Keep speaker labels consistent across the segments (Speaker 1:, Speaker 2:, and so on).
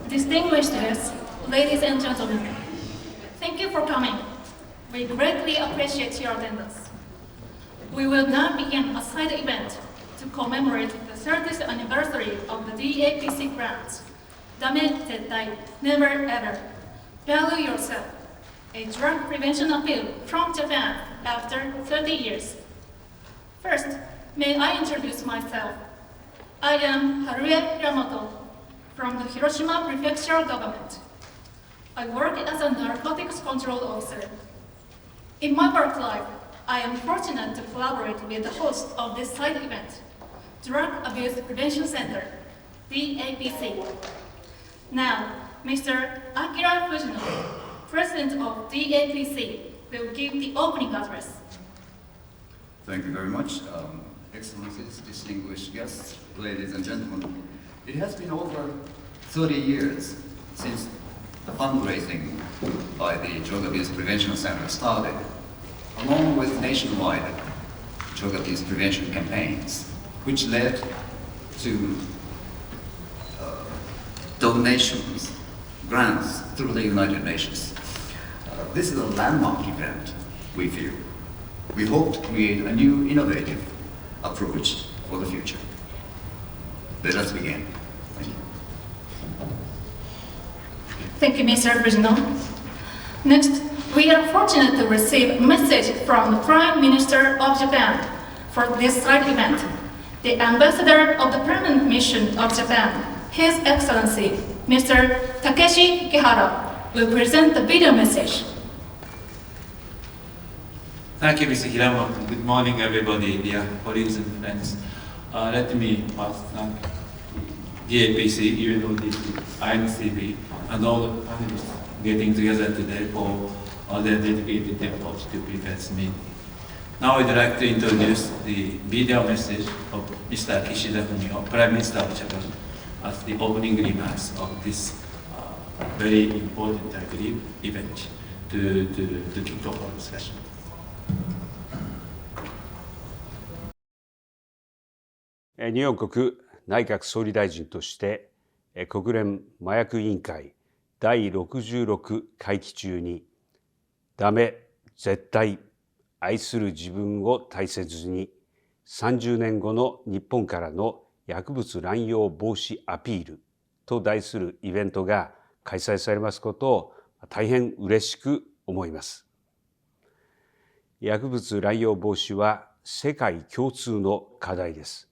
Speaker 1: Distinguished guests, ladies and gentlemen, thank you for coming. We greatly appreciate your attendance. We will now begin a side event to commemorate the 30th anniversary of the DAPC grants. Dame, Zettai, Never Ever. Value Yourself. A drug prevention appeal from Japan after 30 years. First, may I introduce myself. I am Haruya Yamato from the Hiroshima Prefectural Government. I work as a narcotics control officer. In my work life, I am fortunate to collaborate with the host of this side event, Drug Abuse Prevention Center, DAPC. Now, Mr. Akira Fujino, President of DAPC, will give the opening address.
Speaker 2: Thank you very much. Excellencies, distinguished guests, ladies and gentlemen. It has been over 30 years since the fundraising by the Drug Abuse Prevention Center started, along with nationwide drug abuse prevention campaigns, which led to donations, grants through the United Nations. This is a landmark event, we feel. We hope to create a new innovative approach for the future. Let us begin. Thank you.
Speaker 1: Thank you, Mr. Fujino. Next, we are fortunate to receive a message from the Prime Minister of Japan for this side event. The Ambassador of the Permanent Mission of Japan, His Excellency, Mr. Takeshi Ikehara, will present the video message.
Speaker 3: Thank you, Mr. Hiramoto. Good morning, everybody, dear colleagues and friends. Let me first thank DAPC, UNODC, INCB, and all the panelists getting together today for their dedicated efforts to prepare this meeting. Now I'd like to introduce the video message of Mr. Kishida Fumio, Prime Minister of Japan, as the opening remarks of this very important, I believe, event to kick off our discussion.
Speaker 4: 日本国内閣総理大臣として国連麻薬委員会第66会期中にダメ、絶対、愛する自分を大切に30年後の日本からの薬物乱用防止アピールと題するイベントが開催されますことを大変嬉しく思います。薬物乱用防止は世界共通の課題です。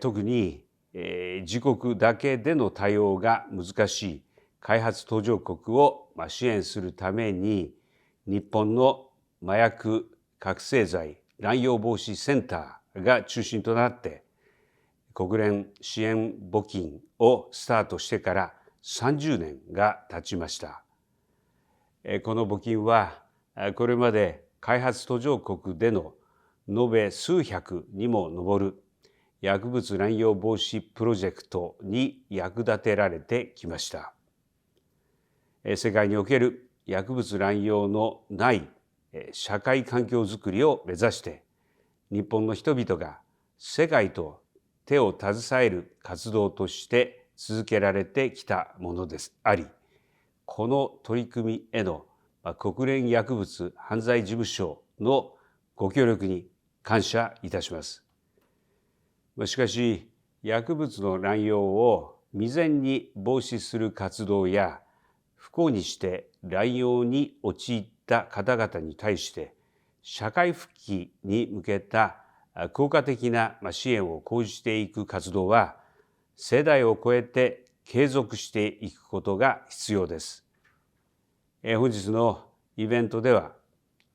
Speaker 4: 特に自国だけでの対応が難しい開発途上国を支援するために日本の麻薬覚醒剤乱用防止センターが中心となって国連支援募金をスタートしてから30年が経ちました。この募金はこれまで開発途上国での延べ数百にも上る薬物乱用防止プロジェクトに役立てられてきました。世界における薬物乱用のない社会環境づくりを目指して日本の人々が世界と手を携える活動として続けられてきたものですあり、この取り組みへの国連薬物犯罪事務所のご協力に感謝いたします。しかし、薬物の乱用を未然に防止する活動や不幸にして乱用に陥った方々に対して社会復帰に向けた効果的な支援を講じていく活動は世代を超えて継続していくことが必要です。本日のイベントでは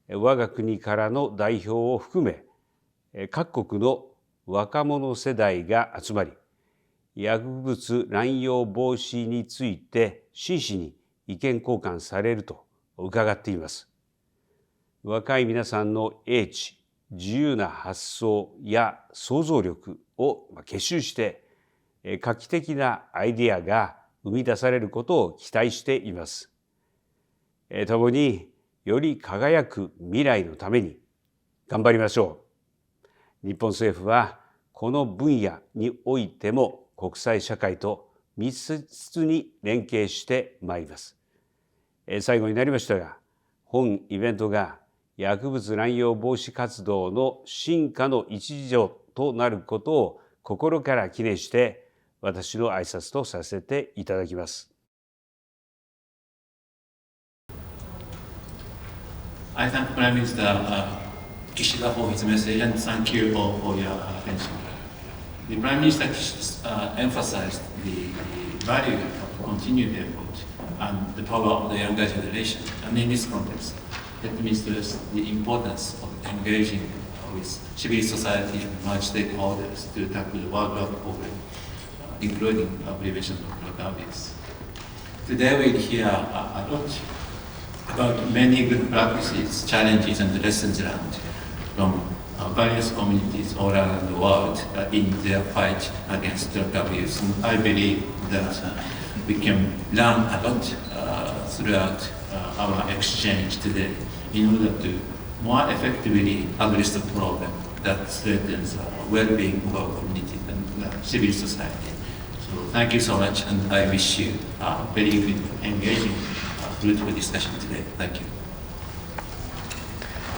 Speaker 4: 我が国からの代表を含め各国の若者世代が集まり薬物乱用防止について真摯に意見交換されると伺っています。若い皆さんの英知、自由な発想や想像力を結集して画期的なアイデアが生み出されることを期待しています。共により輝く未来のために頑張りましょう。日本政府はこの分野においても国際社会と密接に連携してまいります。最後になりましたが、本イベントが薬物乱用防止活動の進化の一助となることを心から記念して私の挨拶とさせていただきます。
Speaker 3: I thank Prime Minister Kishida for his message and thank you all for your attention. The Prime Minister emphasized the value of continued effort and the power of the younger generation. And in this context, let me stress the importance of engaging with civil society and large stakeholders to tackle the world drug problem, including prevention of drug abuse. Today we'll hear a lot about many good practices, challenges, and lessons learned from various communities all around the world in their fight against drug abuse. And I believe that we can learn a lot throughout our exchange today in order to more effectively address the problem that threatens well-being of our community and civil society. So thank you so much, and I wish you a very good, engaging, fruitful discussion today. Thank you.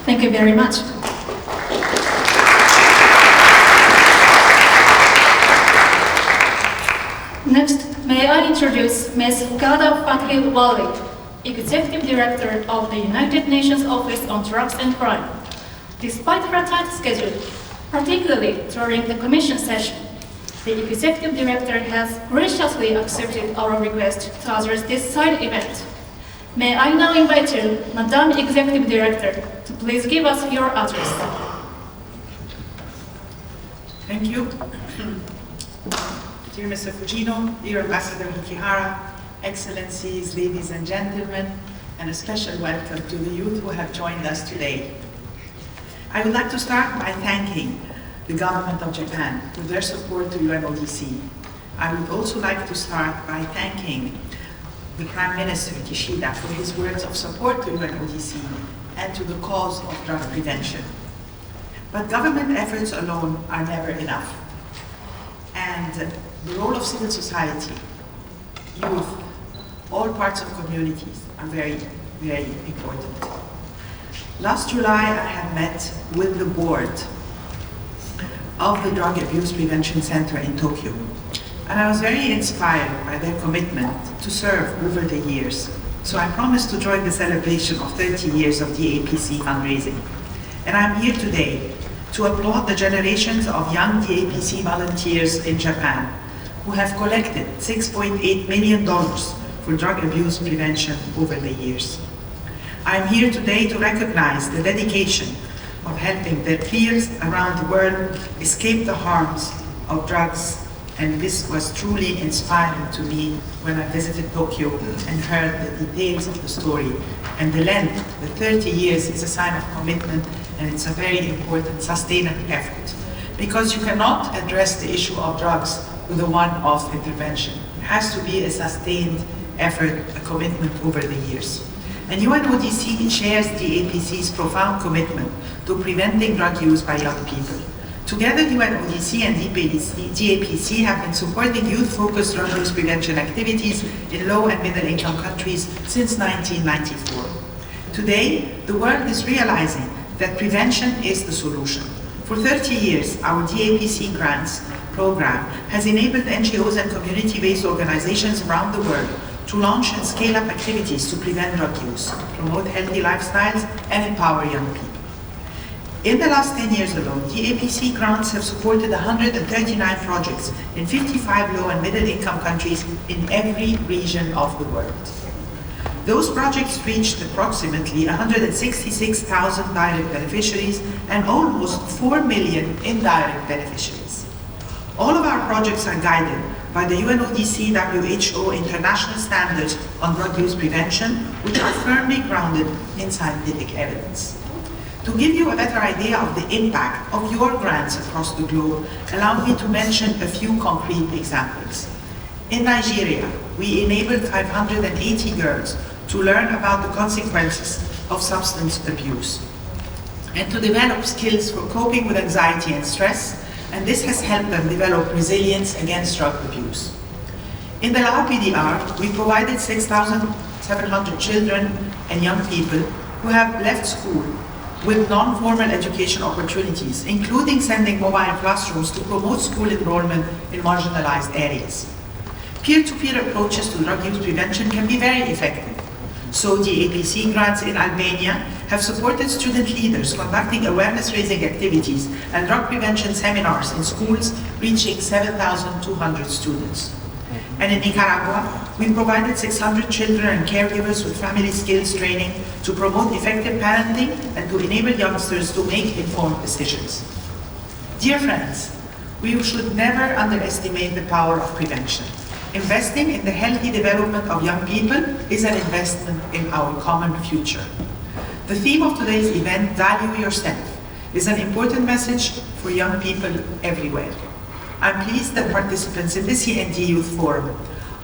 Speaker 1: Thank you very much. Next, may I introduce Ms. Ghada Fathi Wali, Executive Director of the United Nations Office on Drugs and Crime. Despite her tight schedule, particularly during the Commission session, the Executive Director has graciously accepted our request to address this side event. May I now invite you, Madam Executive Director, to please give us your address.
Speaker 5: Thank you. Dear Mr. Fujino, dear Ambassador Hikihara, Excellencies, ladies and gentlemen, and a special welcome to the youth who have joined us today. I would like to start by thanking the government of Japan for their support to UNODC. I would also like to start by thanking the Prime Minister Kishida for his words of support to UNODC and to the cause of drug prevention. But government efforts alone are never enough. And the role of civil society, youth, all parts of communities are very, very important. Last July, I had met with the board of the Drug Abuse Prevention Center in Tokyo. And I was very inspired by their commitment to serve over the years. So I promised to join the celebration of 30 years of DAPC fundraising. And I'm here today to applaud the generations of young DAPC volunteers in Japan who have collected $6.8 million for drug abuse prevention over the years. I'm here today to recognize the dedication of helping their peers around the world escape the harms of drugs, and this was truly inspiring to me when I visited Tokyo and heard the details of the story. And the length, the 30 years, is a sign of commitment, and it's a very important sustainable effort. Because you cannot address the issue of drugs with a one-off intervention. It has to be a sustained effort, a commitment over the years. And UNODC shares DAPC's profound commitment to preventing drug use by young people. Together, UNODC and DAPC have been supporting youth-focused drug use prevention activities in low and middle-income countries since 1994. Today, the world is realizing that prevention is the solution. For 30 years, our DAPC grants program has enabled NGOs and community-based organizations around the world to launch and scale up activities to prevent drug use, promote healthy lifestyles, and empower young people. In the last 10 years alone, DAPC grants have supported 139 projects in 55 low and middle income countries in every region of the world. Those projects reached approximately 166,000 direct beneficiaries and almost 4 million indirect beneficiaries. All of our projects are guided by the UNODC WHO international standards on drug use prevention, which are firmly grounded in scientific evidence. To give you a better idea of the impact of your grants across the globe, allow me to mention a few concrete examples. In Nigeria, we enabled 580 girls to learn about the consequences of substance abuse and to develop skills for coping with anxiety and stress, and this has helped them develop resilience against drug abuse. In the Lao PDR, we provided 6,700 children and young people who have left school with non-formal education opportunities, including sending mobile classrooms to promote school enrollment in marginalized areas. Peer-to-peer approaches to drug use prevention can be very effective. So the APC grants in Albania have supported student leaders conducting awareness-raising activities and drug prevention seminars in schools, reaching 7,200 students. And in Nicaragua, we provided 600 children and caregivers with family skills training to promote effective parenting and to enable youngsters to make informed decisions. Dear friends, we should never underestimate the power of prevention. Investing in the healthy development of young people is an investment in our common future. The theme of today's event, Value Yourself, is an important message for young people everywhere. I'm pleased that participants in this END Youth Forum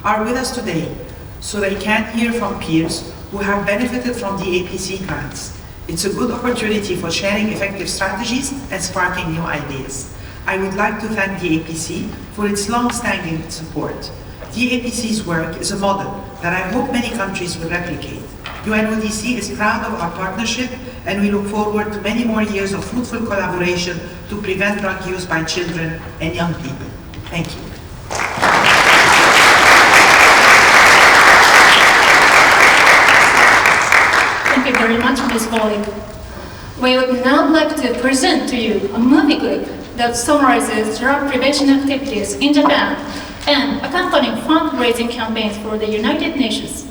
Speaker 5: are with us today so they can hear from peers who have benefited from the APC grants. It's a good opportunity for sharing effective strategies and sparking new ideas. I would like to thank the APC for its long-standing support. The APC's work is a model that I hope many countries will replicate. UNODC is proud of our partnership, and we look forward to many more years of fruitful collaboration to prevent drug use by children and young people. Thank you.
Speaker 1: Thank you very much, Ms. Foley. We would now like to present to you a movie clip that summarizes drug prevention activities in Japan and accompanying fundraising campaigns for the United Nations.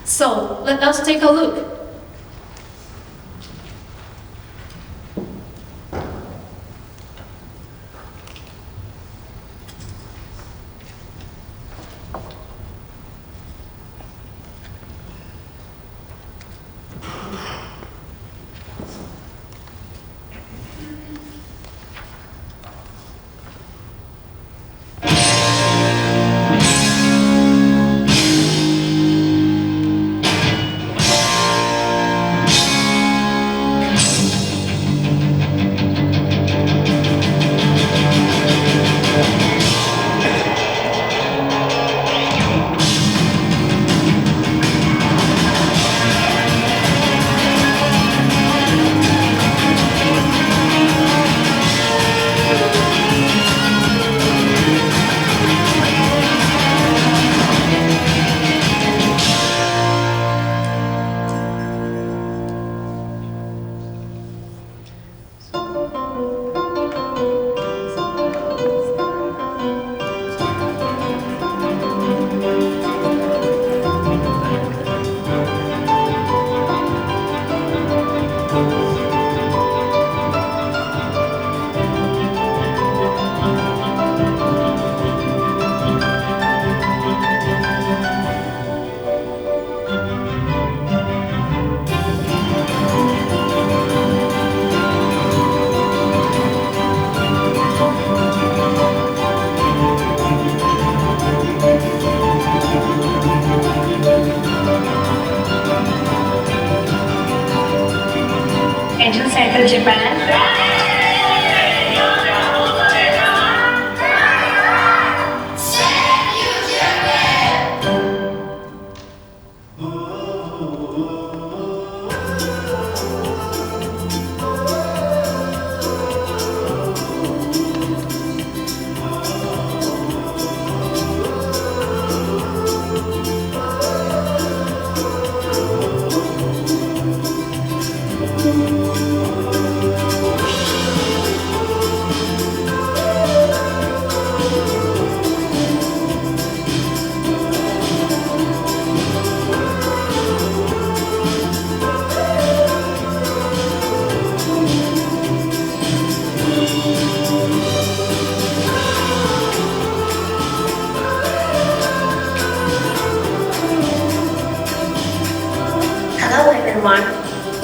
Speaker 1: So, let us take a look.
Speaker 6: Japan.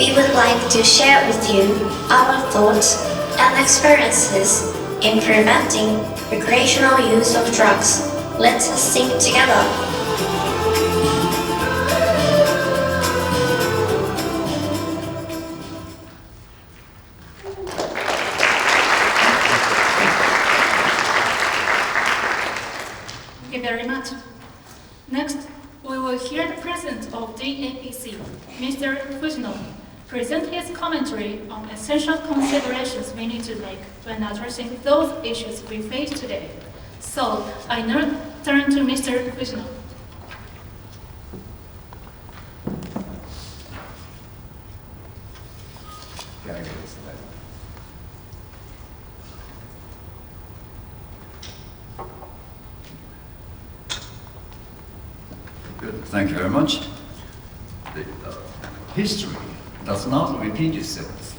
Speaker 6: We would like to share with you our thoughts and experiences in preventing recreational use of drugs. Let us think together.
Speaker 1: Thank you very much. Next, we will hear the President of DAPC, Mr. Fujino, present his commentary on essential considerations we need to make when addressing those issues we face today. So, I now turn to Mr. Fujino.
Speaker 2: Good. Thank you very much. History does not repeat itself,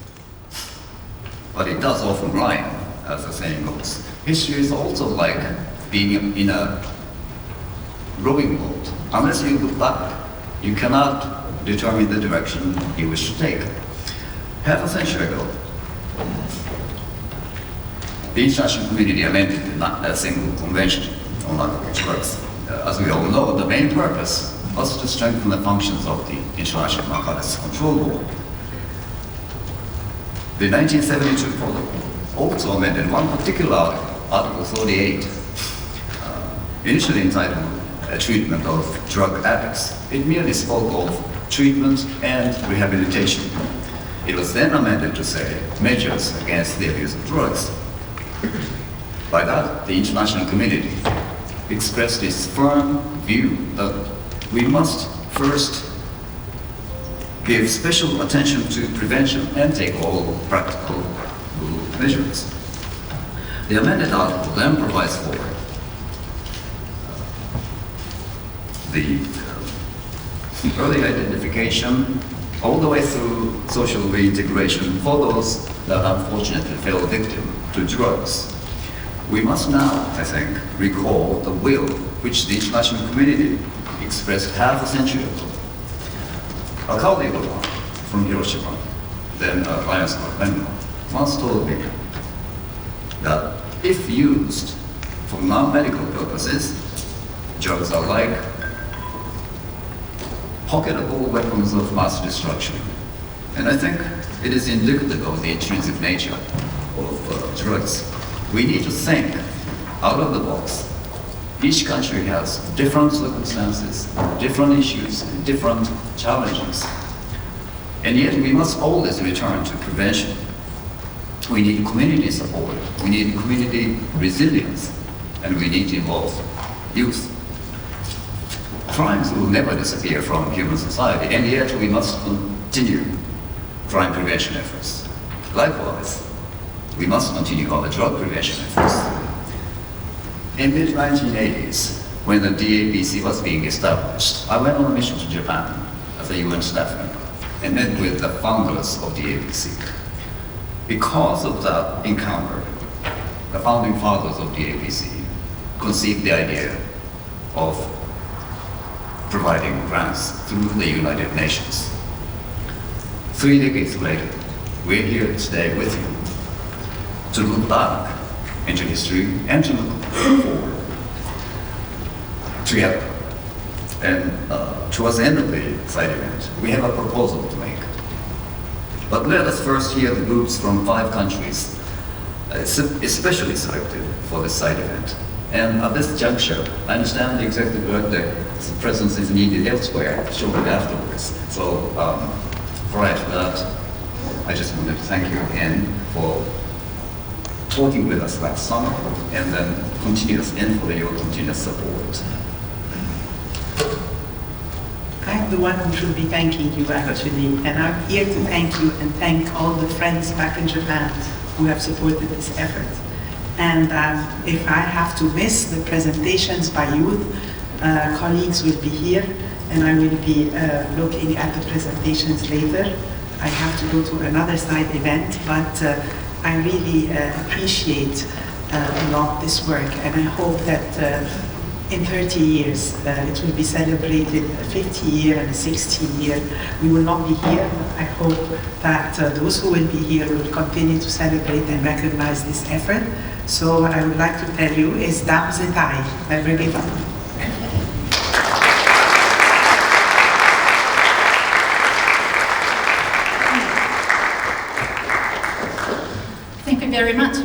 Speaker 2: but it does often rhyme, as the saying goes. History is also like being in a rowing boat. Unless you look back, you cannot determine the direction you wish to take. Half a century ago, the international community amended a single convention on narcotics drugs. As we all know, the main purpose was to strengthen the functions of the International Narcotics Control Board. The 1972 protocol also amended one particular article, Article 38, initially entitled Treatment of Drug Addicts. It merely spoke of treatment and rehabilitation. It was then amended to say measures against the abuse of drugs. By that, the international community expressed its firm view that we must first give special attention to prevention and take all practical measures. The amended article then provides for the early identification all the way through social reintegration for those that unfortunately fell victim to drugs. We must now, I think, recall the will which the international community expressed half a century ago. A colleague of mine from Hiroshima, then Alliance member, once told me that if used for non-medical purposes, drugs are like pocketable weapons of mass destruction. And I think it is indicative of the intrinsic nature of drugs. We need to think out of the box. Each country has different circumstances, different issues, and different challenges. And yet we must always return to prevention. We need community support, we need community resilience, and we need to involve youth. Crimes will never disappear from human society, and yet we must continue crime prevention efforts. Likewise, we must continue our drug prevention efforts. In the mid-1980s, when the DAPC was being established, I went on a mission to Japan as a UN staff member and met with the founders of the DAPC. Because of that encounter, the founding fathers of the DAPC conceived the idea of providing grants through the United Nations. 3 decades later, we're here today with you to look back into history and to look forward together. And towards the end of the side event, we have a proposal to make. But let us first hear the groups from 5 countries, especially selected for this side event. And at this juncture, I understand the executive director's presence is needed elsewhere shortly afterwards. So prior to that, I just wanted to thank you again for talking with us last summer and then for your continuous support.
Speaker 5: I'm the one who should be thanking you actually, and I'm here to thank you and thank all the friends back in Japan who have supported this effort. And if I have to miss the presentations by youth, colleagues will be here, and I will be looking at the presentations later. I have to go to another side event, but I really appreciate a lot this work, and I hope that in 30 years it will be celebrated, a 50 year and a 60 year. We will not be here, but I hope that those who will be here will continue to celebrate and recognize this effort. So what I would like to tell you is Dam Zetai, never give up.
Speaker 1: Thank you very much.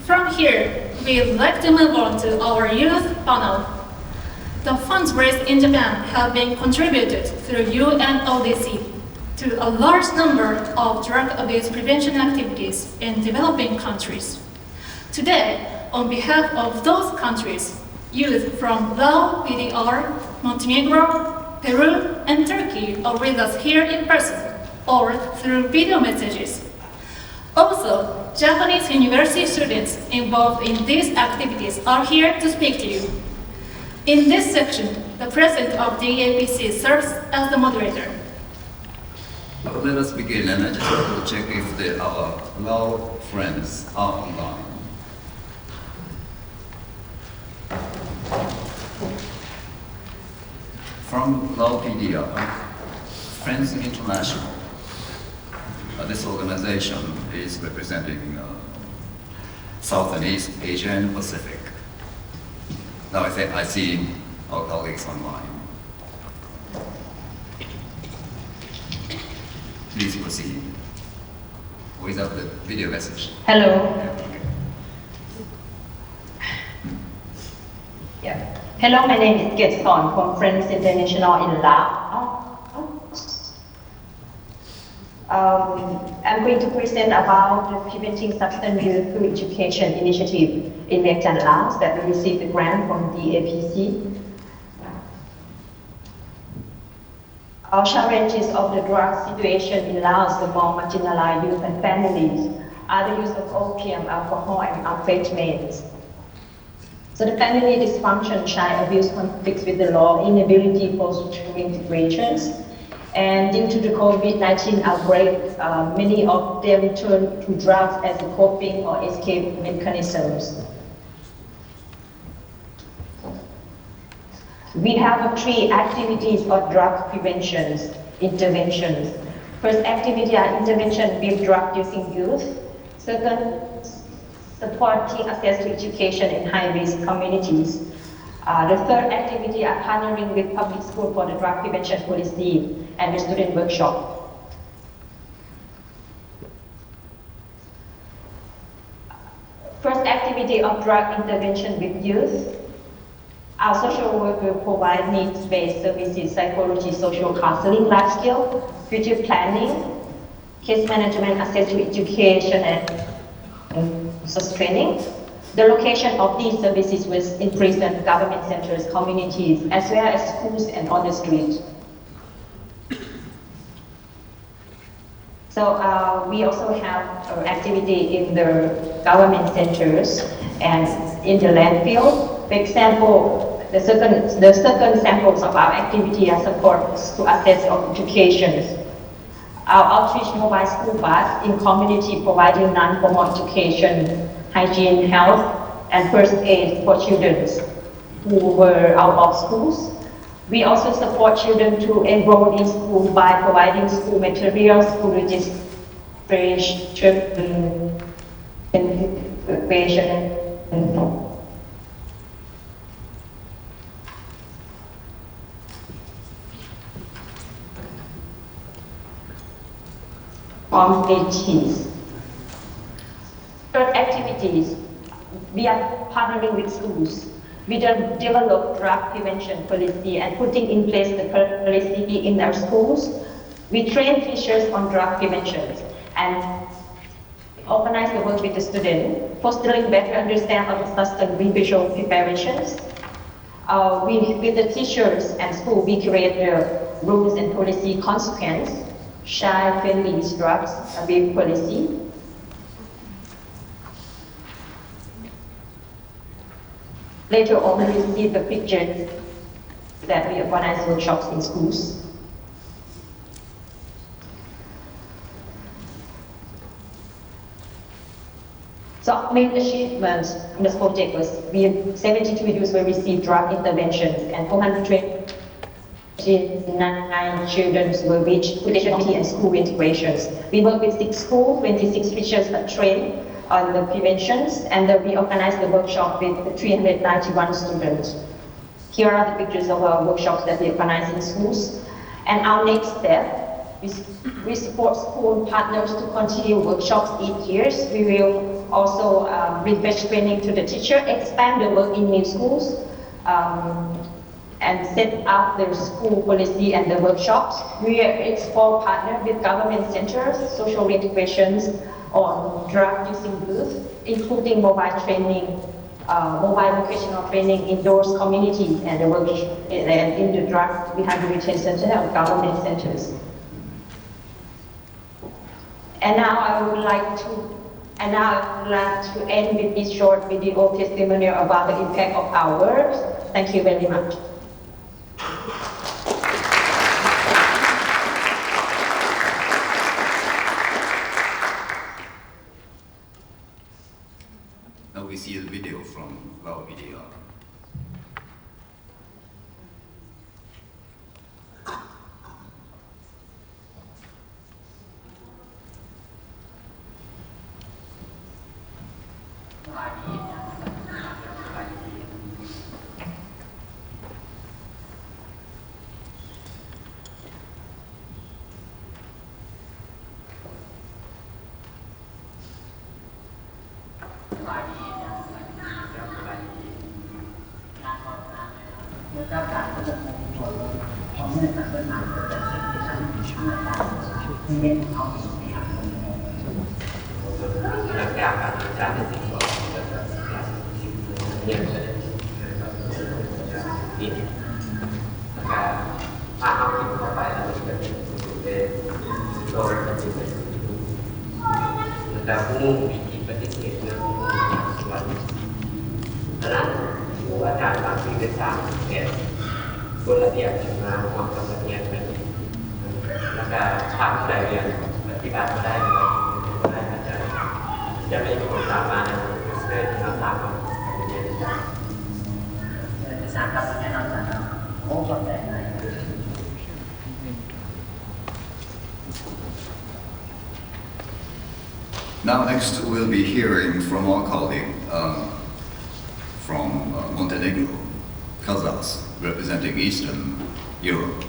Speaker 1: From here, we'd like to move on to our youth panel. the funds raised in Japan have been contributed through UNODC to a large number of drug abuse prevention activities in developing countries. Today, on behalf of those countries, youth from Laos, PDR, Montenegro, Peru, and Turkey are with us here in person or through video messages. Also, Japanese university students involved in these activities are here to speak to you. In this section, the president of the APC serves as the moderator.
Speaker 2: Let us begin, and I just want to check if our Lao friends are online. From Lao PDR, Friends International. This organization is representing South and East Asia and Pacific. Now I see our colleagues online. Please proceed. Without the video message.
Speaker 7: Hello. Yeah. Hello, my name is Kiet Son from Friends International in Laos. I'm going to present about the Preventing Substance Use Through Education initiative in Vietnam, Laos that we received a grant from the APC. Our challenges of the drug situation in Laos among marginalized youth and families are the use of opium, alcohol, and amphetamines. So the family dysfunction, child abuse conflicts with the law, inability for social integrations, and due to the COVID-19 outbreak, many of them turn to drugs as a coping or escape mechanisms. We have 3 activities of drug prevention interventions. First activity are intervention with drug using youth. Second, supporting access to education in high-risk communities. The third activity are partnering with public school for the drug prevention policy and the student workshop. First activity of drug intervention with youth. Our social work will provide needs-based services, psychology, social counseling, life skill, future planning, case management, access to education, and resource training. The location of these services was in prison, government centers, communities, as well as schools and on the street. So we also have activity in the government centers and in the landfill. For example, the second samples of our activity are support to access of education. Our outreach mobile school bus in community providing non-formal education, hygiene, health, and first aid for children who were out of schools. We also support children to enroll in school by providing school materials, school registration, and activities. Third activities, we are partnering with schools. We develop drug prevention policy and putting in place the policy in our schools. We train teachers on drug prevention and organize the work with the student, fostering better understanding of substance visual preparations. With the teachers and school, we create the rules and policy consequence, child-friendly drugs abuse policy. Later on, we see the pictures that we organize workshops in schools. So main achievements in this project was 72 youths will receive drug interventions and 429 children will reach potentiality and school integrations. We work with 6 schools, 26 teachers are trained on the preventions, and we organize the workshop with 391 students. Here are the pictures of our workshops that we organize in schools. And our next step is we support school partners to continue workshops each year. We will also refresh training to the teacher, expand the work in new schools, and set up the school policy and the workshops. We explore partner with government centers, social integrations on drug using booths, including mobile training, mobile vocational training in those communities and the work and in the drug rehabilitation center and government centers. And now I would like to end with this short video testimonial about the impact of our work. Thank you very much.
Speaker 2: Now we see the video from our video. Now next we'll be hearing from our colleague from Montenegro, Kazakhs, representing Eastern Europe.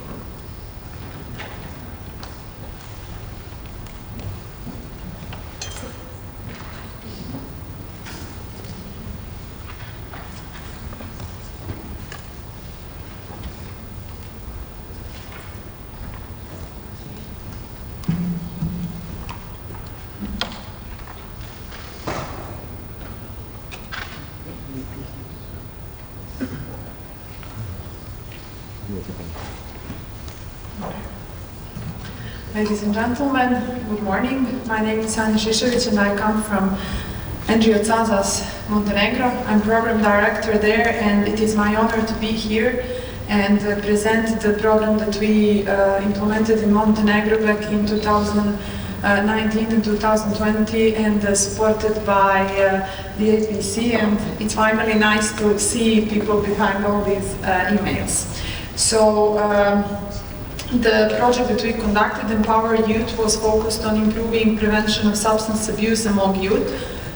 Speaker 8: Ladies and gentlemen, good morning. My name is Sanja Šišević and I come from NGO Cazas, Montenegro. I'm program director there and it is my honor to be here and present the program that we implemented in Montenegro back in 2019 and 2020 and supported by the APC, and it's finally nice to see people behind all these emails. So the project that we conducted, Empower Youth, was focused on improving prevention of substance abuse among youth,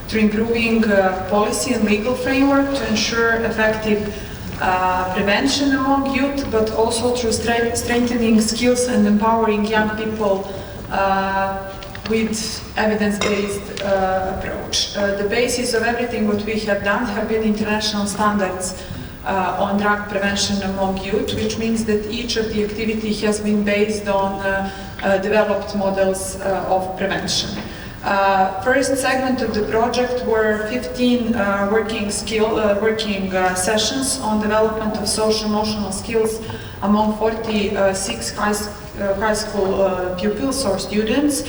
Speaker 8: through improving policy and legal framework to ensure effective prevention among youth, but also through strengthening skills and empowering young people with evidence-based approach. The basis of everything what we have done have been international standards on drug prevention among youth, which means that each of the activity has been based on developed models of prevention. First segment of the project were 15 working sessions on development of social-emotional skills among 46 high school pupils or students.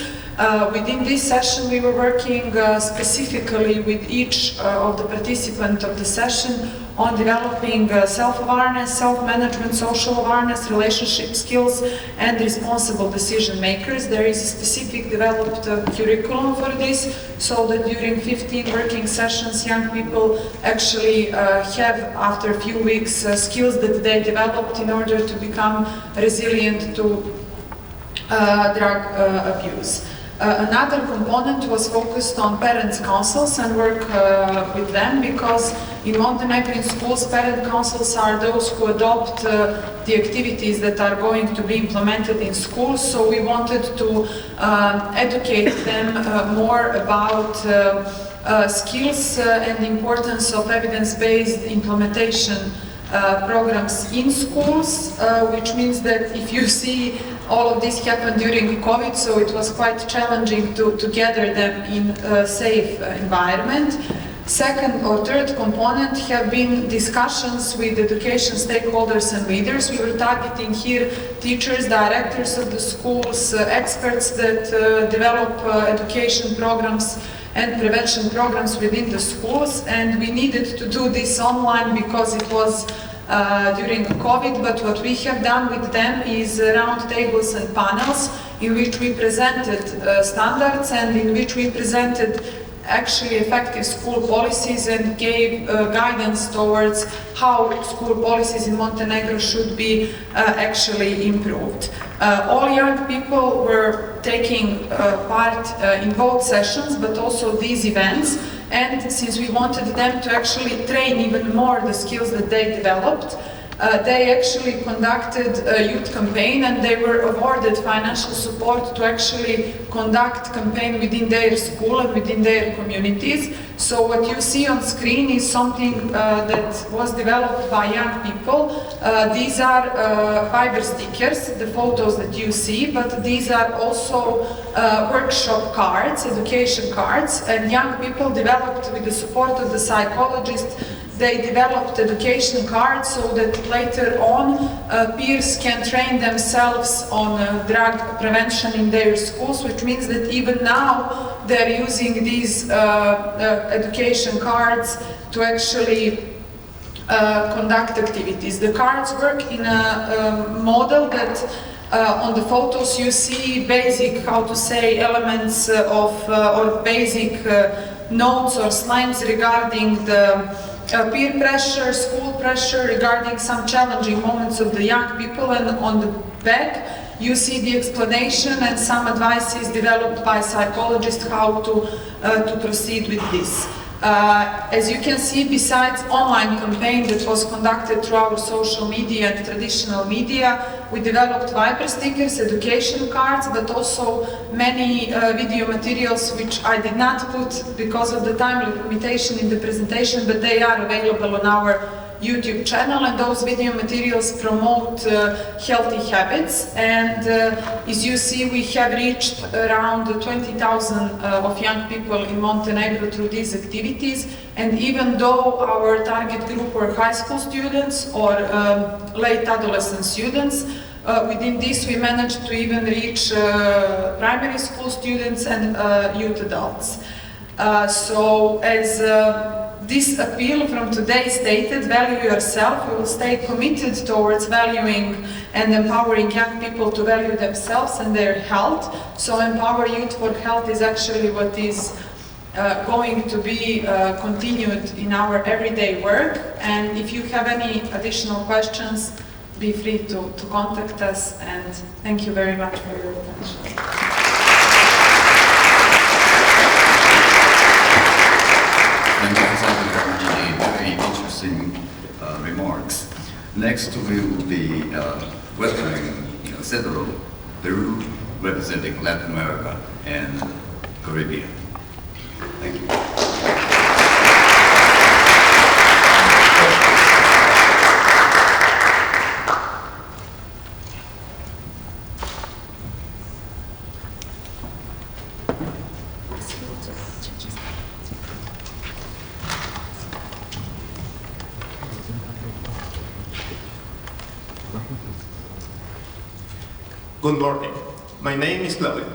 Speaker 8: Within this session we were working specifically with each of the participants of the session on developing self-awareness, self-management, social awareness, relationship skills, and responsible decision makers. There is a specific developed curriculum for this, so that during 15 working sessions, young people actually have, after a few weeks, skills that they developed in order to become resilient to drug abuse. Another component was focused on parents' councils and work with them, because in Montenegrin schools, parent councils are those who adopt the activities that are going to be implemented in schools. So we wanted to educate them more about skills and the importance of evidence-based implementation programs in schools, which means that if you see all of this happened during COVID, so it was quite challenging to gather them in a safe environment. Second or third component have been discussions with education stakeholders and leaders. We were targeting here teachers, directors of the schools, experts that develop education programs and prevention programs within the schools, and we needed to do this online because it was during COVID, but what we have done with them is round tables and panels in which we presented standards and in which we presented actually effective school policies and gave guidance towards how school policies in Montenegro should be actually improved. All young people were taking part in both sessions, but also these events, and since we wanted them to actually train even more the skills that they developed, they actually conducted a youth campaign and they were awarded financial support to actually conduct campaign within their school and within their communities. So what you see on screen is something that was developed by young people. These are fiber stickers, the photos that you see, but these are also workshop cards, education cards, and young people developed with the support of the psychologist. They developed education cards so that later on peers can train themselves on drug prevention in their schools, which means that even now they're using these education cards to actually conduct activities. The cards work in a model that on the photos you see basic, how to say, elements of or basic notes or slangs regarding the peer pressure, school pressure, regarding some challenging moments of the young people, and on the back you see the explanation and some advices developed by psychologists how to proceed with this. As you can see, besides online campaign that was conducted through our social media and traditional media, we developed Viper stickers, education cards, but also many video materials which I did not put because of the time limitation in the presentation, but they are available on our YouTube channel, and those video materials promote healthy habits, and as you see we have reached around 20,000 of young people in Montenegro through these activities, and even though our target group were high school students or late adolescent students, within this we managed to even reach primary school students and youth adults. So as this appeal from today stated, value yourself, we will stay committed towards valuing and empowering young people to value themselves and their health. So Empower Youth for Health is actually what is going to be continued in our everyday work. And if you have any additional questions, be free to contact us, and thank you very much for your attention.
Speaker 2: Thank you very much indeed. Very interesting remarks. Next, we will be welcoming Cedro, Peru, representing Latin America and Caribbean. Thank you.
Speaker 9: Good morning. My name is Claudio.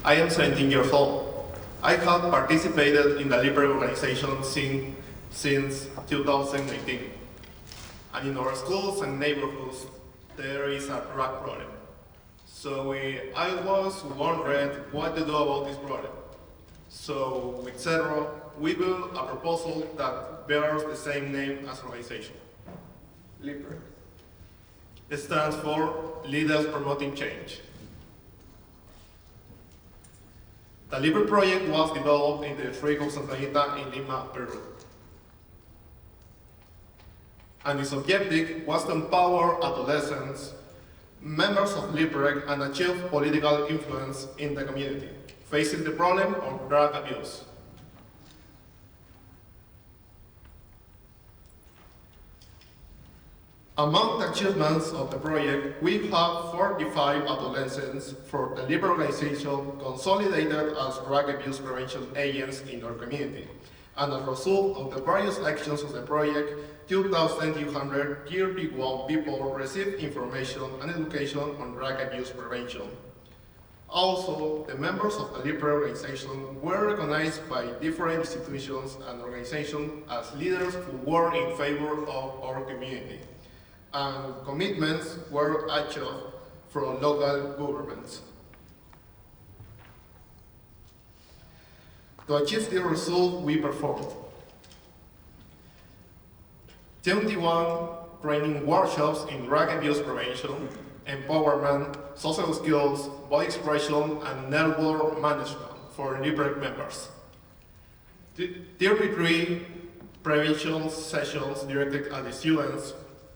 Speaker 9: I am 17 years old. I have participated in the Libre organization since 2018. And in our schools and neighborhoods, there is a drug problem. So I was wondering what to do about this problem. So with Cedro, we built a proposal that bears the same name as organization, Libre. It stands for Leaders Promoting Change. The Libre project was developed in the district of Santa Anita in Lima, Peru. And its objective was to empower adolescents, members of Libre, and achieve political influence in the community, facing the problem of drug abuse. Among the achievements of the project, we have 45 adolescents for the LIBER organization consolidated as drug abuse prevention agents in our community. And as a result of the various actions of the project, 2,231 people received information and education on drug abuse prevention. Also, the members of the LIBER organization were recognized by different institutions and organizations as leaders who work in favor of our community. And commitments were achieved from local governments. To achieve the result, we performed 21 training workshops in drug abuse prevention, empowerment, social skills, body expression, and network management for LIBER members. 33 prevention sessions directed at the students,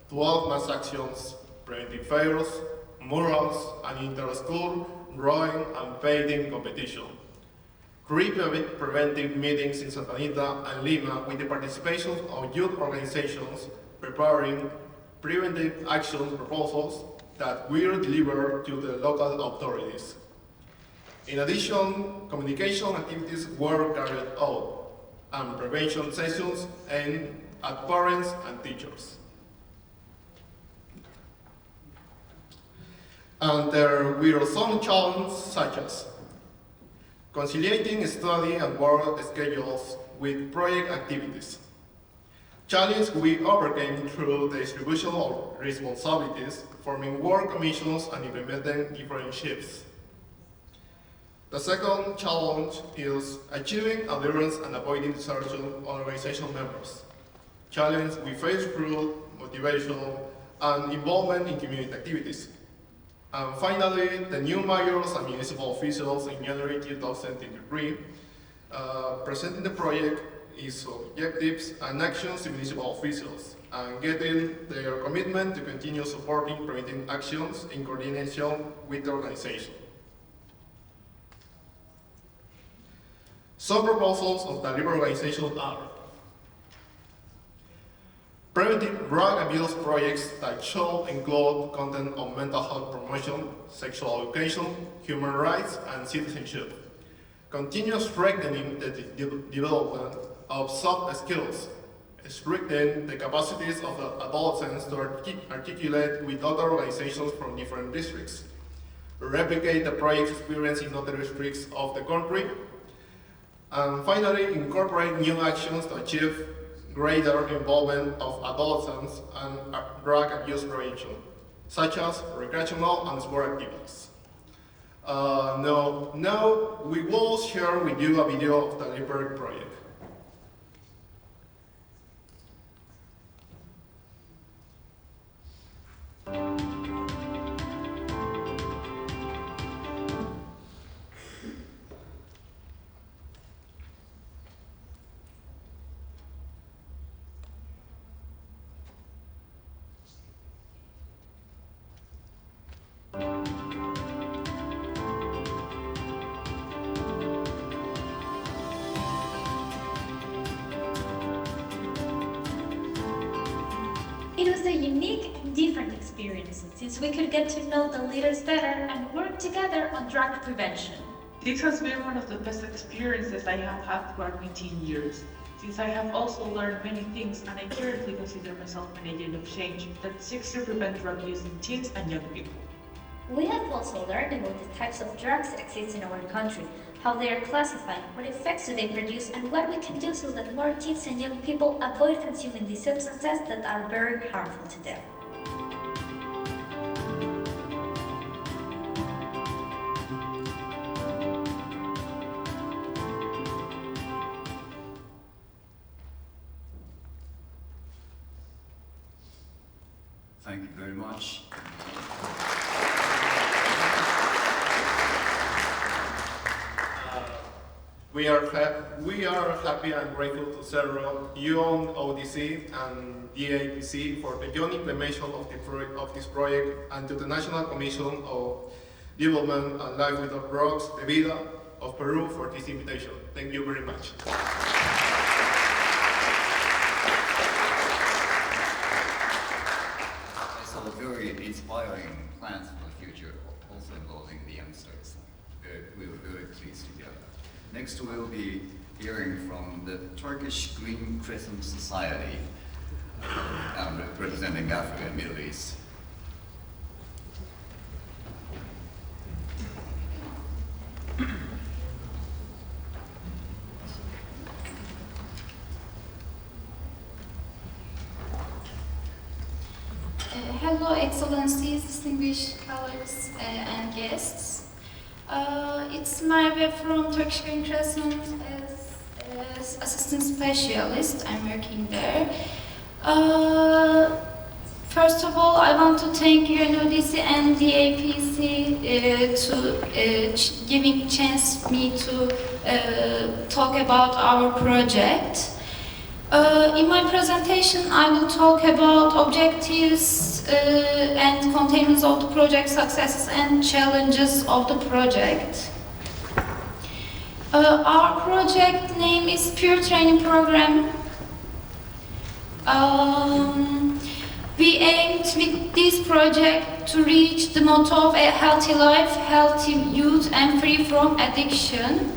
Speaker 9: 12 mass actions, preventive fairs, murals, and inter-school drawing and painting competition. 3 preventive meetings in Santa Anita and Lima with the participation of youth organizations preparing preventive action proposals that were delivered to the local authorities. In addition, communication activities were carried out and prevention sessions aimed at parents and teachers. And there were some challenges such as conciliating study and work schedules with project activities. Challenge we overcame through the distribution of responsibilities, forming work commissions and implementing different shifts. The second challenge is achieving adherence and avoiding desertion on organizational members. Challenge we face through motivation and involvement in community activities. And finally, the new mayors and municipal officials in January 2023 presenting the project, its objectives and actions to municipal officials, and getting their commitment to continue supporting preventive actions in coordination with the organization. Some proposals of the LIBER organization are preventive drug abuse projects that should include content on mental health promotion, sexual education, human rights, and citizenship. Continue strengthening the development of soft skills, strengthen the capacities of the adolescents to articulate with other organizations from different districts, replicate the project's experience in other districts of the country, and finally, incorporate new actions to achieve greater involvement of adolescents and drug abuse prevention, such as recreational and sport activities. Now we will share with you a video of the LIBER project.
Speaker 10: It was a unique and different experience since we could get to know the leaders better and work together on drug prevention.
Speaker 11: This has been one of the best experiences I have had throughout my teen years, since I have also learned many things and I currently consider myself an agent of change that seeks to prevent drug use in teens and young people.
Speaker 10: We have also learned about the types of drugs that exist in our country, how they are classified, what effects do they produce, and what we can do so that more teens and young people avoid consuming these substances that are very harmful to them.
Speaker 2: Thank you very much.
Speaker 9: We are happy and grateful to several UN, ODC, and DAPC for the joint implementation of this project, and to the National Commission of Development and Life Without Drugs, the VIDA of Peru, for this invitation. Thank you very much.
Speaker 2: inspiring plans for the future, also involving the youngsters. We were very pleased to hear that. Next, we'll be hearing from the Turkish Green Crescent Society, representing Africa and Middle East.
Speaker 12: Hello, Excellencies, distinguished colleagues and guests. It's Merve from Turkish Green Crescent as assistant specialist. I'm working there. First of all, I want to thank UNODC and the APC to giving chance me to talk about our project. In my presentation, I will talk about objectives and containments of the project, successes and challenges of the project. Our project name is Peer Training Program. We aimed with this project to reach the motto of a healthy life, healthy youth and free from addiction.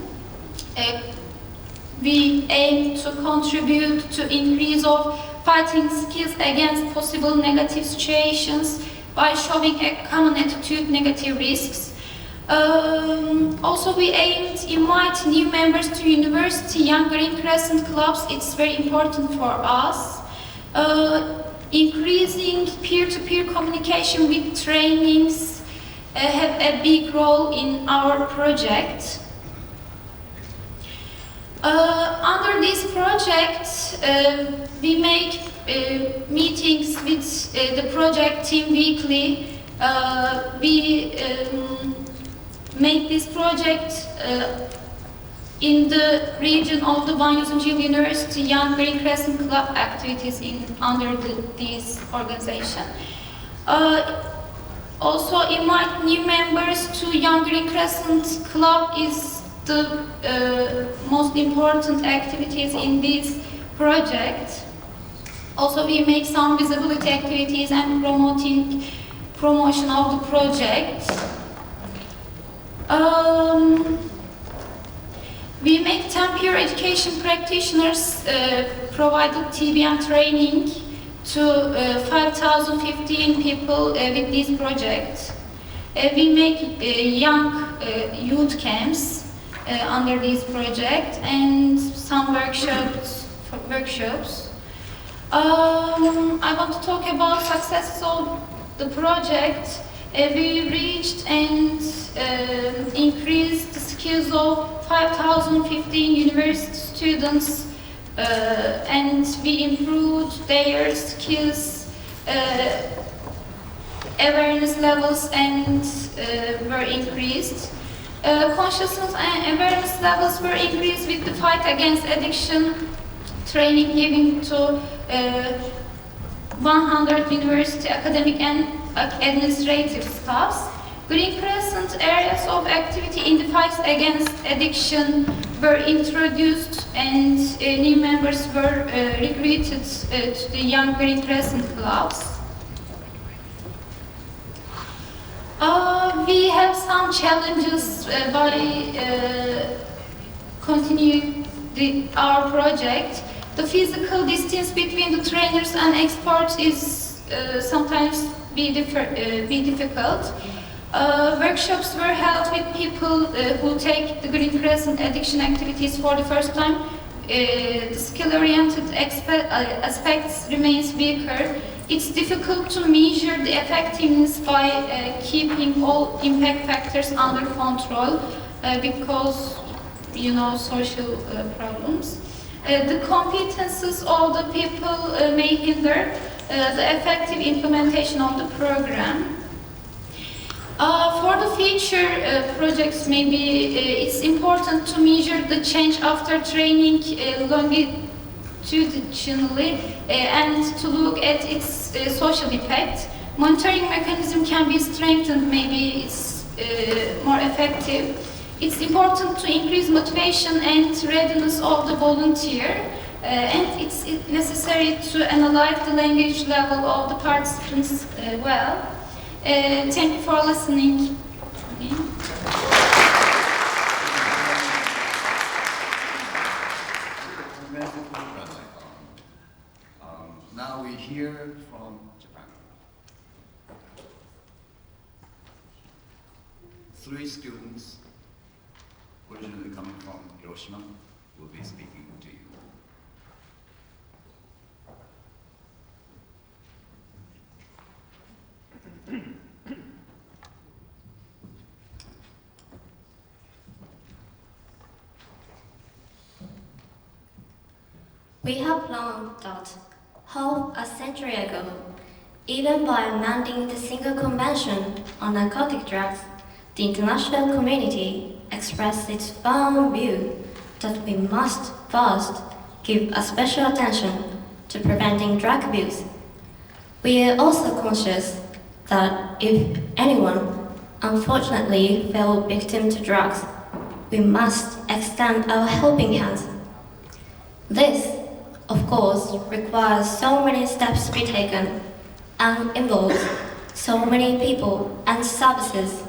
Speaker 12: We aim to contribute to increase of fighting skills against possible negative situations by showing a common attitude, negative risks. Also, we aim to invite new members to university, young Green Crescent clubs. It's very important for us. Increasing peer-to-peer communication with trainings have a big role in our project. Under this project, we make meetings with the project team weekly. We make this project in the region of the Van Yusunjil University Young Green Crescent Club activities under this organization. Also invite new members to Young Green Crescent Club is the most important activities in this project. Also, we make some visibility activities and promotion of the project. We make 10 peer education practitioners provided TBM training to 5,015 people with this project. We make young youth camps under this project and some workshops. I want to talk about successes of the project. We reached and increased the skills of 5,015 university students and we improved their skills, awareness levels and were increased. Consciousness and awareness levels were increased with the fight against addiction training given to 100 university academic and administrative staffs. Green Crescent areas of activity in the fight against addiction were introduced and new members were recruited to the Young Green Crescent clubs. We have some challenges by continuing our project. The physical distance between the trainers and experts is sometimes be difficult. Workshops were held with people who take the Green Crescent addiction activities for the first time. The skill-oriented aspects remains weaker. It's difficult to measure the effectiveness by keeping all impact factors under control because, social problems. The competences of the people may hinder the effective implementation of the program. For the future projects, maybe it's important to measure the change after training longitudinally and to look at its social impact. Monitoring mechanism can be strengthened, maybe it's more effective. It's important to increase motivation and readiness of the volunteer, and it's necessary to analyze the language level of the participants well. Thank you for listening.
Speaker 2: Now we hear from Japan. 3 students originally coming from Hiroshima will be speaking to you.
Speaker 6: We have learned that half a century ago, even by amending the Single Convention on Narcotic Drugs, the international community expressed its firm view that we must first give a special attention to preventing drug abuse. We are also conscious that if anyone unfortunately fell victim to drugs, we must extend our helping hands. This, of course, requires so many steps to be taken and involves so many people and services.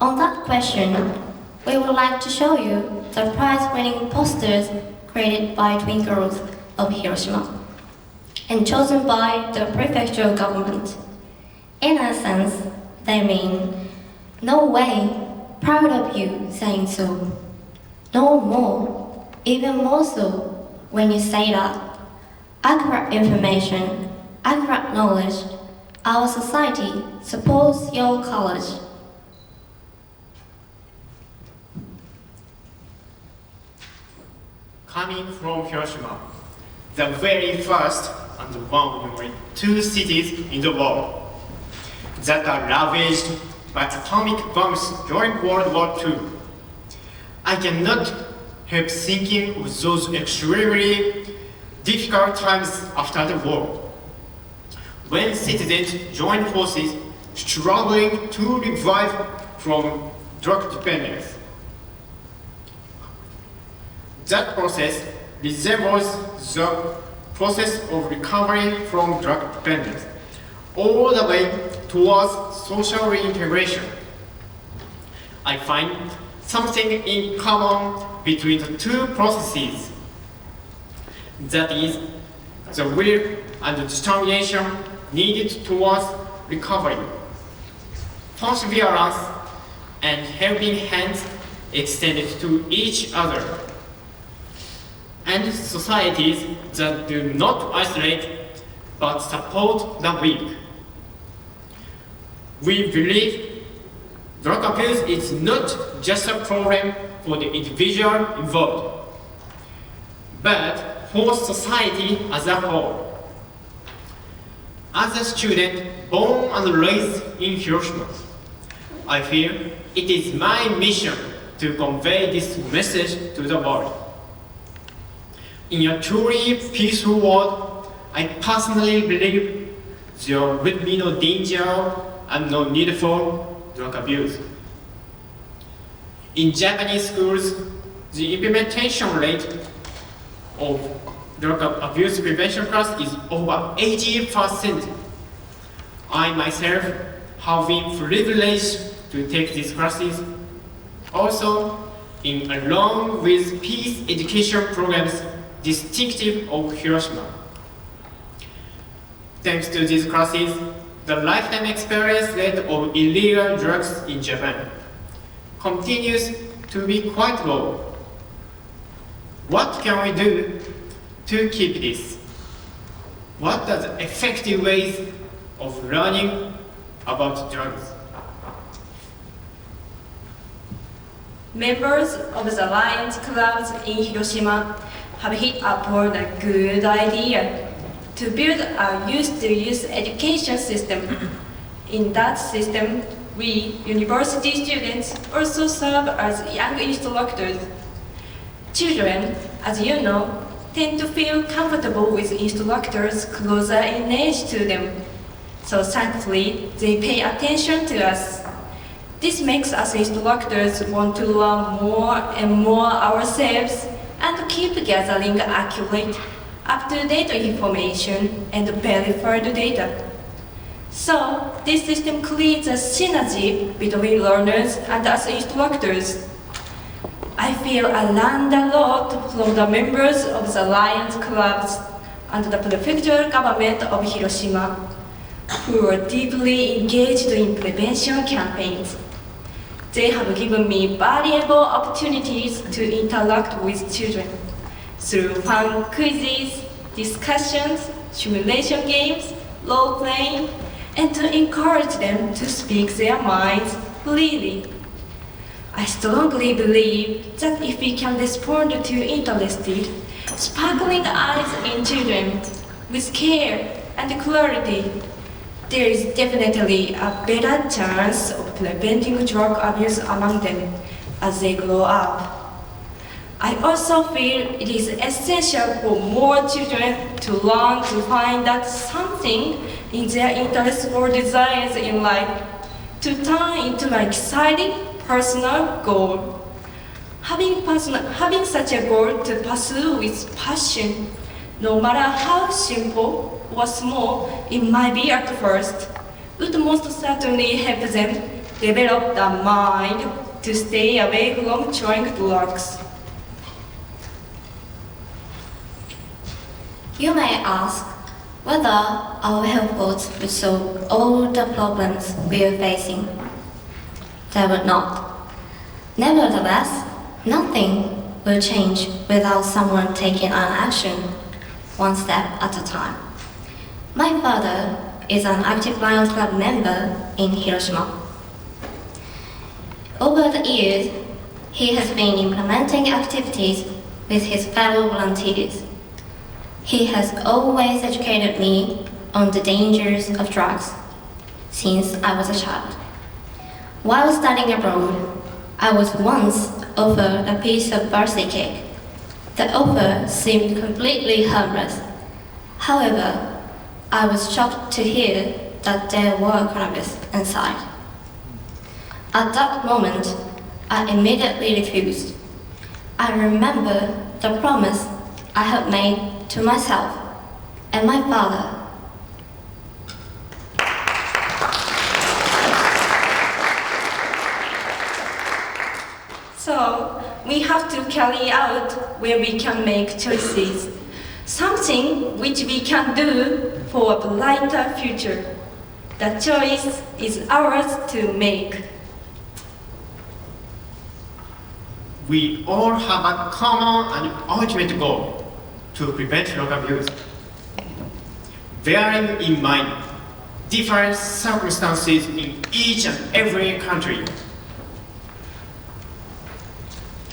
Speaker 6: On that question, we would like to show you the prize-winning posters created by twin girls of Hiroshima and chosen by the prefectural government. In a sense, they mean, "No way, proud of you saying so. No more, even more so, when you say that. Accurate information, accurate knowledge, our society supports your courage."
Speaker 13: Coming from Hiroshima, the very first and one of only 2 cities in the world that are ravaged by atomic bombs during World War II. I cannot help thinking of those extremely difficult times after the war, when citizens joined forces struggling to revive from drug dependence. That process resembles the process of recovery from drug dependence, all the way towards social reintegration. I find something in common between the 2 processes. That is, the will and the determination needed towards recovery, perseverance, and helping hands extended to each other, and societies that do not isolate but support the weak. We believe drug abuse is not just a problem for the individual involved, but for society as a whole. As a student born and raised in Hiroshima, I feel it is my mission to convey this message to the world. In a truly peaceful world, I personally believe there would be no danger and no need for drug abuse. In Japanese schools, the implementation rate of drug abuse prevention class is over 80%. I myself have been privileged to take these classes. Also, along with peace education programs distinctive of Hiroshima. Thanks to these classes, the lifetime experience rate of illegal drugs in Japan continues to be quite low. What can we do to keep this? What are the effective ways of learning about drugs?
Speaker 14: Members of the Lions Clubs in Hiroshima have hit upon a good idea to build a youth-to-youth education system. In that system, we university students also serve as young instructors. Children, as you know, tend to feel comfortable with instructors closer in age to them. So thankfully, they pay attention to us. This makes us instructors want to learn more and more ourselves and keep gathering accurate, up-to-date information and verified data. So, this system creates a synergy between learners and us instructors. I feel I learned a lot from the members of the Lions Clubs and the prefectural government of Hiroshima, who were deeply engaged in prevention campaigns. They have given me valuable opportunities to interact with children through fun quizzes, discussions, simulation games, role-playing, and to encourage them to speak their minds freely. I strongly believe that if we can respond to interested, sparkling eyes in children with care and clarity, there is definitely a better chance of preventing drug abuse among them as they grow up. I also feel it is essential for more children to learn to find that something in their interests or desires in life to turn into an exciting personal goal. Having such a goal to pursue with passion, no matter how simple or small it might be at first, would most certainly help them develop the mind to stay away from trying drugs.
Speaker 6: You may ask whether our efforts would solve all the problems we are facing. They would not. Nevertheless, nothing will change without someone taking an action, one step at a time. My father is an active Lions Club member in Hiroshima. Over the years, he has been implementing activities with his fellow volunteers. He has always educated me on the dangers of drugs since I was a child. While studying abroad, I was once offered a piece of birthday cake. The offer seemed completely harmless. However, I was shocked to hear that there were cannabis inside. At that moment, I immediately refused. I remember the promise I had made to myself and my father.
Speaker 14: So, we have to carry out where we can make choices, something which we can do for a brighter future. The choice is ours to make.
Speaker 13: We all have a common and ultimate goal to prevent drug abuse. Bearing in mind different circumstances in each and every country,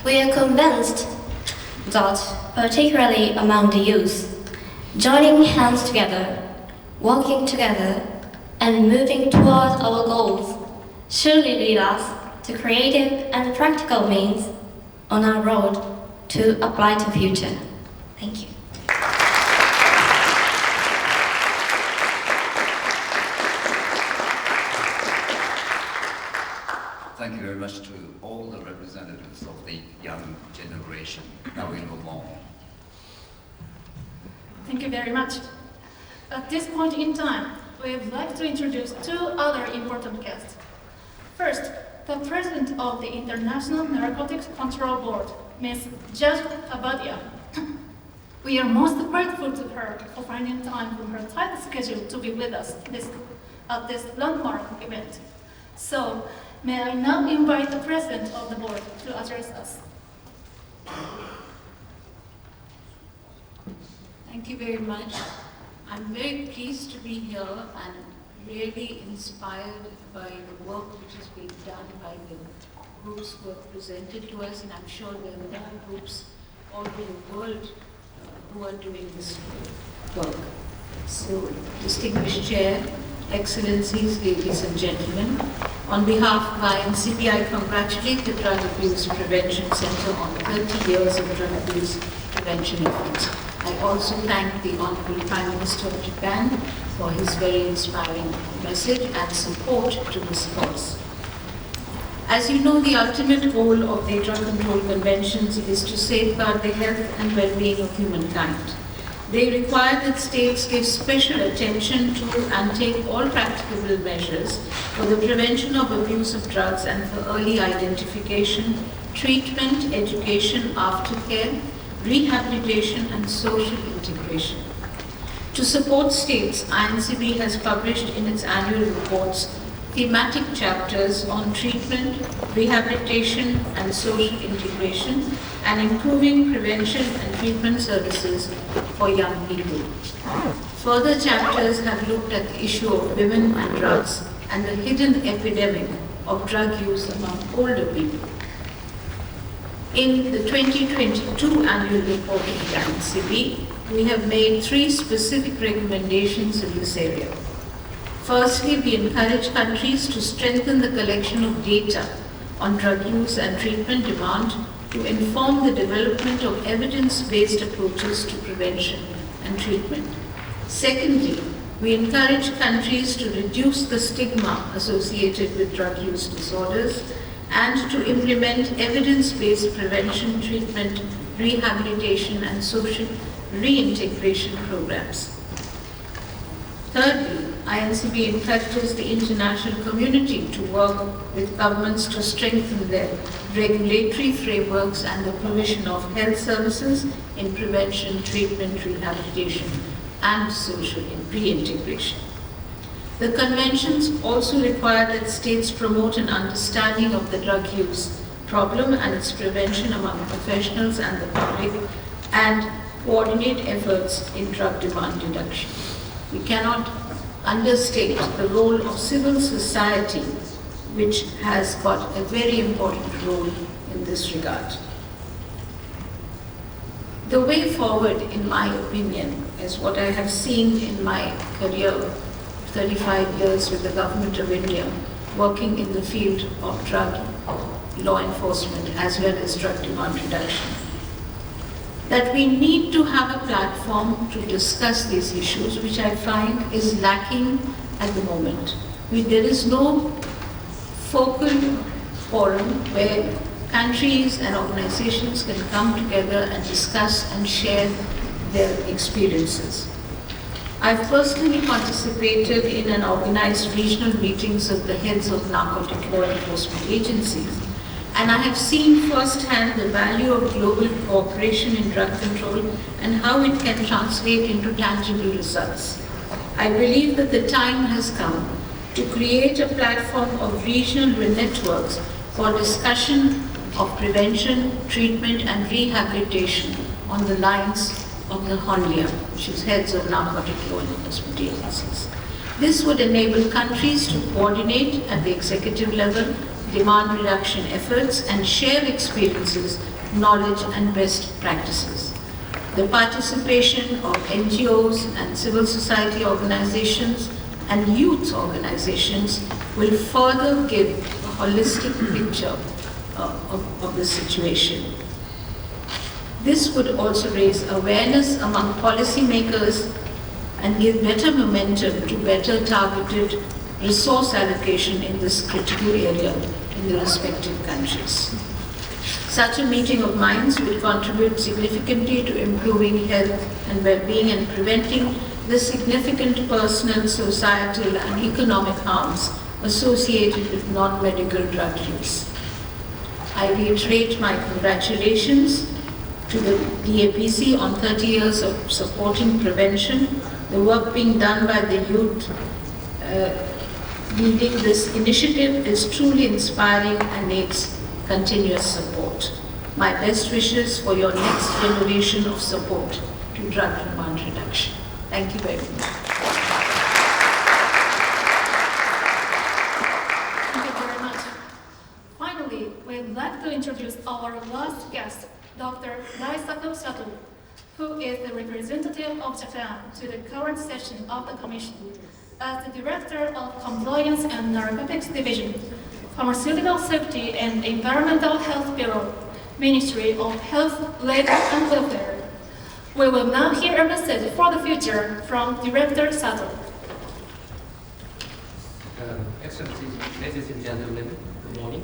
Speaker 6: We are convinced that, particularly among the youth, joining hands together, working together, and moving towards our goals surely lead us to creative and practical means on our road to a brighter future. Thank you.
Speaker 2: Thank you very much to all the representatives of the young generation. Now we move on.
Speaker 1: Thank you very much. At this point in time, we would like to introduce two other important guests. First, the President of the International Narcotics Control Board, Ms. Judge Abadia. We are most grateful to her for finding time from her tight schedule to be with us at this landmark event. So, may I now invite the President of the Board to address us.
Speaker 15: Thank you very much. I'm very pleased to be here and really inspired by the work which is being done by the groups who have presented to us, and I'm sure there are more groups all over the world who are doing this work. So, distinguished Chair, Excellencies, ladies and gentlemen, on behalf of INCB, I congratulate the Drug Abuse Prevention Center on 30 years of drug abuse prevention efforts. I also thank the Honorable Prime Minister of Japan for his very inspiring message and support to this cause. As you know, the ultimate goal of the Drug Control Conventions is to safeguard the health and well-being of humankind. They require that states give special attention to and take all practicable measures for the prevention of abuse of drugs and for early identification, treatment, education, aftercare, rehabilitation, and social integration. To support states, INCB has published in its annual reports thematic chapters on treatment, rehabilitation, and social integration, and improving prevention and treatment services for young people. Further chapters have looked at the issue of women and drugs and the hidden epidemic of drug use among older people. In the 2022 annual report of the INCB, we have made 3 specific recommendations in this area. Firstly, we encourage countries to strengthen the collection of data on drug use and treatment demand to inform the development of evidence-based approaches to prevention and treatment. Secondly, we encourage countries to reduce the stigma associated with drug use disorders and to implement evidence-based prevention, treatment, rehabilitation, and social reintegration programs. Thirdly, INCB encourages the international community to work with governments to strengthen their regulatory frameworks and the provision of health services in prevention, treatment, rehabilitation, and social reintegration. The conventions also require that states promote an understanding of the drug use problem and its prevention among professionals and the public, and coordinate efforts in drug demand reduction. We cannot understate the role of civil society, which has got a very important role in this regard. The way forward, in my opinion, is what I have seen in my career, 35 years with the Government of India, working in the field of drug law enforcement as well as drug demand reduction. That we need to have a platform to discuss these issues, which I find is lacking at the moment. There is no focal forum where countries and organizations can come together and discuss and share their experiences. I've personally participated in and organized regional meetings of the heads of narcotic law enforcement agencies, and I have seen firsthand the value of global cooperation in drug control and how it can translate into tangible results. I believe that the time has come to create a platform of regional networks for discussion of prevention, treatment, and rehabilitation on the lines of the HONLIA, which is heads of narcotic law enforcement agencies. This would enable countries to coordinate at the executive level demand reduction efforts and share experiences, knowledge, and best practices. The participation of NGOs and civil society organizations and youth organizations will further give a holistic picture of the situation. This would also raise awareness among policymakers and give better momentum to better targeted resource allocation in this critical area in the respective countries. Such a meeting of minds will contribute significantly to improving health and well-being and preventing the significant personal, societal, and economic harms associated with non-medical drug use. I reiterate my congratulations to the DAPC on 30 years of supporting prevention. The work being done by the youth leading this initiative is truly inspiring and needs continuous support. My best wishes for your next generation of support to drug demand reduction. Thank you very much.
Speaker 1: Thank you very much. Finally, we'd like to introduce our last guest, Dr. Daisaku Sato, who is the representative of Japan to the current session of the Commission as the Director of Compliance and Narcotics Division, Pharmaceutical Safety and Environmental Health Bureau, Ministry of Health, Labor and Welfare. We will now hear a message for the future from Director Sato.
Speaker 16: Excellencies, ladies and gentlemen, good morning.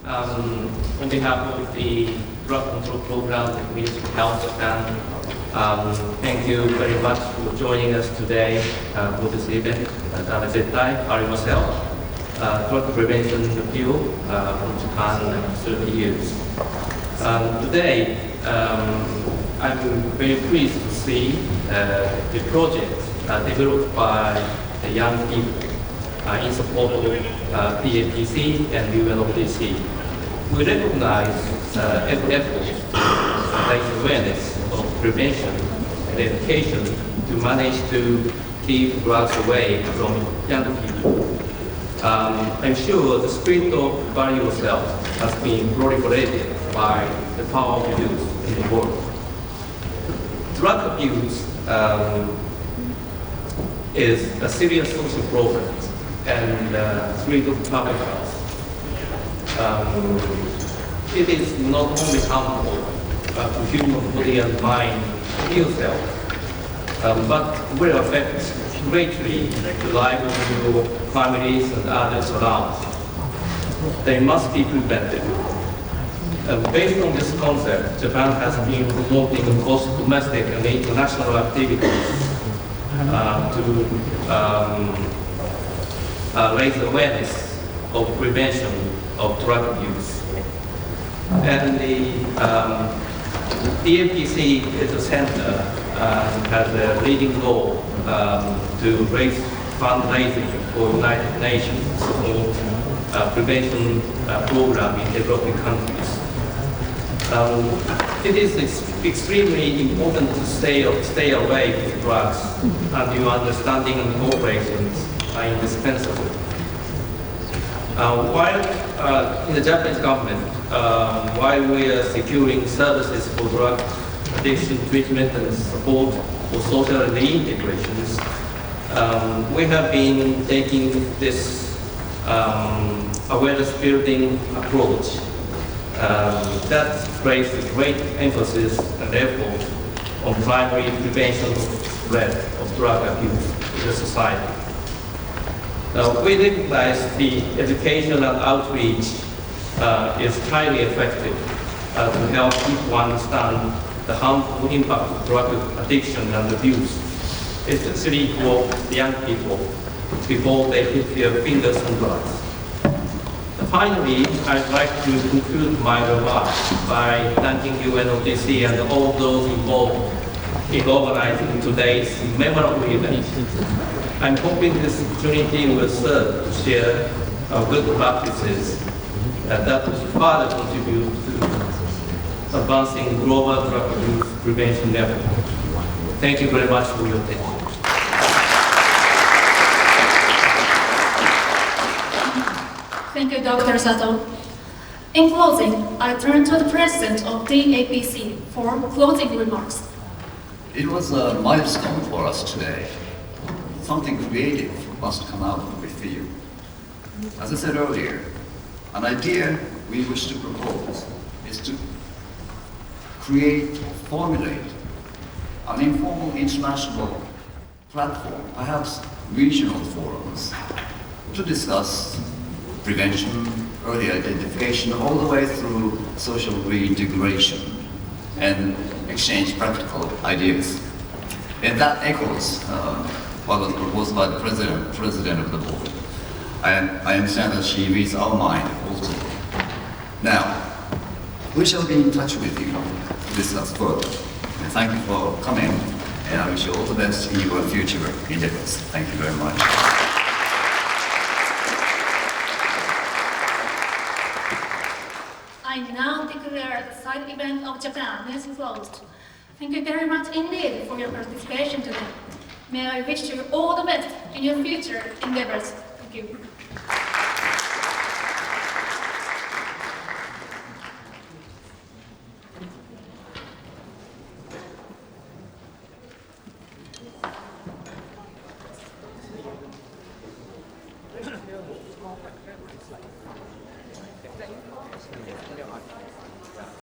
Speaker 16: On behalf of the Drug Control Program at Ministry of Health Japan, thank you very much for joining us today for this event. Zetai, myself, drug prevention in the field from Japan 30 years. Today, I'm very pleased to see the project developed by the young people in support of PAPC and UNODC. We recognize every effort to raise awareness of prevention and education to manage to keep drugs away from young people. I'm sure the spirit of value yourself has been proliferated by the power of youth in the world. Drug abuse is a serious social problem and threat of public health. It is not only harmful to human body and mind itself, but will affect greatly the lives of your families and others around. They must be prevented. Based on this concept, Japan has been promoting both domestic and international activities to raise awareness of prevention of drug abuse. And the DMPC is a center has a leading role to raise fundraising for United Nations prevention program in developing countries. It is extremely important to stay away from drugs, and your understanding and cooperation are indispensable. While in the Japanese government, while we are securing services for drug addiction treatment and support for social reintegrations, we have been taking this awareness building approach that places great emphasis and effort on primary prevention of spread of drug abuse in the society. We recognize the education and outreach is highly effective to help people understand the harmful impact of drug addiction and abuse, especially for young people before they hit their fingers on drugs. Finally, I'd like to conclude my remarks by thanking UNODC and all those involved in organizing today's memorable event. I'm hoping this opportunity will serve to share our good practices that will further contribute to advancing global drug abuse prevention efforts. Thank you very much for your attention.
Speaker 1: Thank you, Dr. Sato. In closing, I turn to the President of the APC for closing remarks.
Speaker 2: It was a milestone for us today. Something creative must come out, we feel. As I said earlier, an idea we wish to propose is to create, formulate an informal international platform, perhaps regional forums, to discuss prevention, early identification, all the way through social reintegration and exchange practical ideas. And that echoes what was proposed by the president of the board. I understand that she reads our mind also. Now, we shall be in touch with you to discuss further. And thank you for coming, and I wish you all the best in your future endeavors. Thank you very much.
Speaker 1: I now declare the side event of Japan is closed. Thank you very much indeed for your participation today. May I wish you all the best in your future endeavors. Thank you.